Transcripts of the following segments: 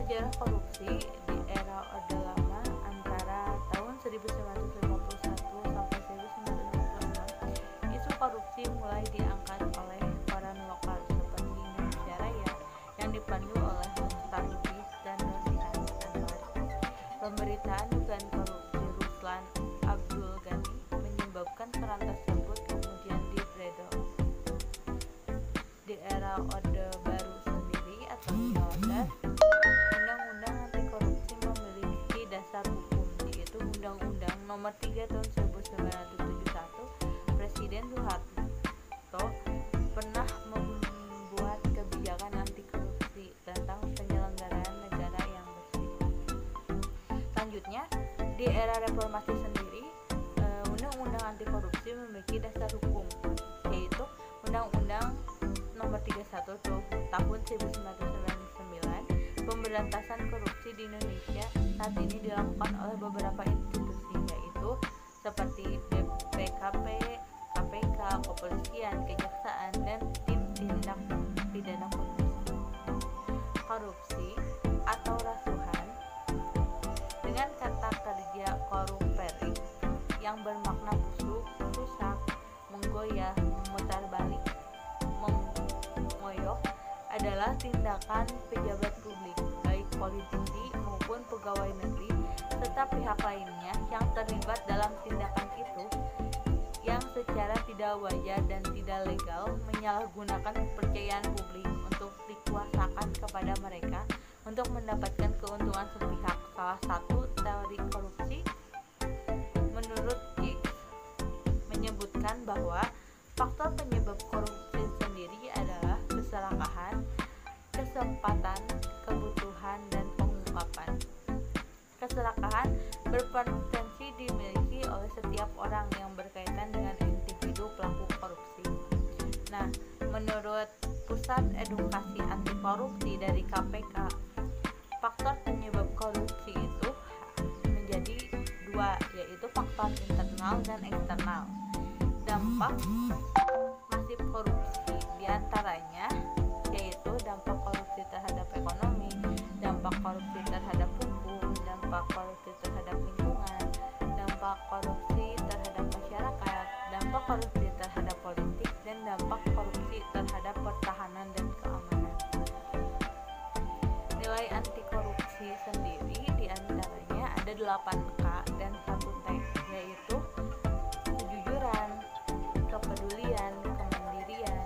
sejarah korupsi di era Orde Lama antara tahun 1951 sampai 1956, isu korupsi mulai diangkat oleh koran lokal seperti Indonesia Raya yang dipandu oleh Mustar Lubis dan Rosihan Anwar. Pemberitaan dugaan korupsi Ruslan Abdul Ghani menyebabkan koran tersebut kemudian dibredel. Di era Orde Baru sendiri atau Orde, Undang-Undang Anti Korupsi memiliki dasar hukum, yaitu Undang-Undang Nomor 3 Tahun 1971. Presiden Soeharto pernah membuat kebijakan anti korupsi tentang penyelenggaraan negara yang bersih. Selanjutnya, di era reformasi sendiri, Undang-Undang Anti Korupsi memiliki dasar hukum, yaitu Undang-Undang Nomor 31 Tahun 1999. Pemberantasan korupsi di Indonesia saat ini dilakukan oleh beberapa institusi, yaitu seperti BPKP, KPK, Kepolisian, Kejaksaan, dan Tim Tindak Pidana Korupsi. Korupsi atau rasuhan dengan kata kerja korupere yang bermakna busuk, rusak, menggoyah, memutar balik, mengoyok adalah tindakan pejabat publik, baik politisi maupun pegawai negeri serta pihak lainnya yang terlibat dalam tindakan itu yang secara tidak wajar dan tidak legal menyalahgunakan kepercayaan publik untuk dikuasakan kepada mereka untuk mendapatkan keuntungan sepihak. Salah satu teori korupsi menurut Hicks menyebutkan bahwa faktor penyebab korupsi sendiri adalah keserakahan, kesempatan, kebutuhan, dan pengungkapan. Keserakahan berpotensi dimiliki oleh setiap orang yang berkaitan dengan individu pelaku korupsi. Nah, menurut Pusat Edukasi Anti Korupsi dari KPK, faktor penyebab korupsi itu menjadi dua, yaitu faktor internal dan eksternal. Dampak masif korupsi diantaranya yaitu dampak korupsi terhadap ekonomi, dampak korupsi terhadap hukum, dampak korupsi terhadap lingkungan, dampak korupsi terhadap masyarakat, dampak korupsi terhadap politik, dan dampak korupsi terhadap pertahanan dan keamanan. Nilai anti korupsi sendiri diantaranya ada 8K dan 1T, yaitu kejujuran, kepedulian, kemandirian,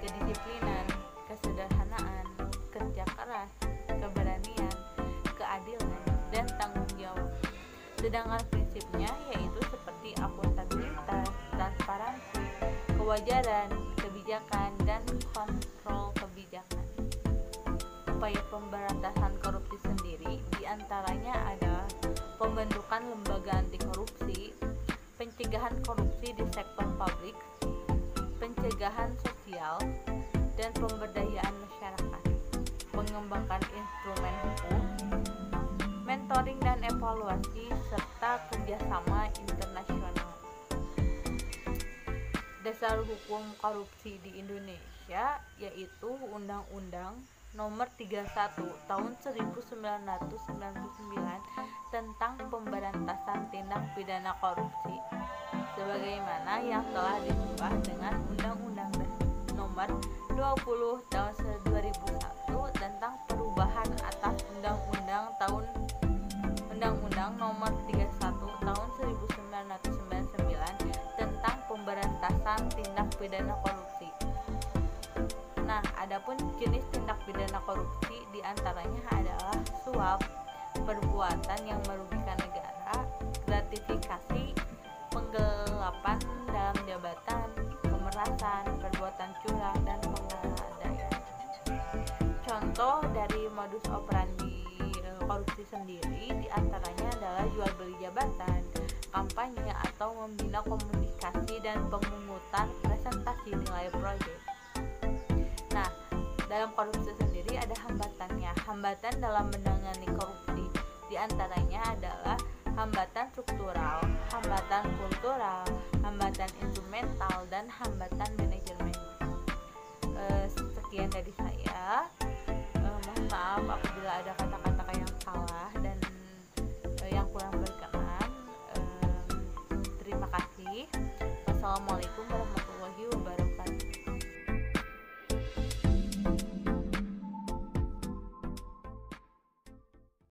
kedisiplinan, kesederhanaan, kerja keras, keberanian, keadilan, dan tanggung jawab. Sedangkan prinsipnya yaitu seperti akuntabilitas, transparansi, kewajaran, kebijakan, dan kontrol kebijakan. Upaya pemberantasan korupsi sendiri diantaranya adalah pembentukan lembaga anti korupsi, pencegahan korupsi di sektor publik, pencegahan sosial, dan pemberdayaan masyarakat, mengembangkan instrumen hukum, mentoring dan evaluasi, serta kerjasama internasional. Dasar hukum korupsi di Indonesia yaitu Undang-Undang Nomor 31 Tahun 1999 tentang Pemberantasan Tindak Pidana Korupsi, sebagaimana yang telah diubah dengan Undang-Undang Nomor 20 Tahun 2001 tentang perubahan atas Undang-Undang Nomor 31 Tahun 1999 tentang Pemberantasan Tindak Pidana Korupsi. Nah, adapun jenis tindak pidana korupsi diantaranya adalah suap, perbuatan yang merugikan negara, gratifikasi, penggelapan dalam jabatan, pemerasan, perbuatan curang, dan pengadaan. Contoh dari modus operandi korupsi sendiri diantaranya adalah jual beli jabatan, kampanye atau membina komunikasi dan pemungutan presentasi nilai proyek. Nah, dalam korupsi sendiri ada hambatannya. Hambatan dalam menangani korupsi diantaranya adalah hambatan struktural, hambatan kultural, hambatan instrumental, dan hambatan manajemen. Sekian dari saya. Mohon maaf apabila ada kata-kata Wassalamualaikum warahmatullahi wabarakatuh.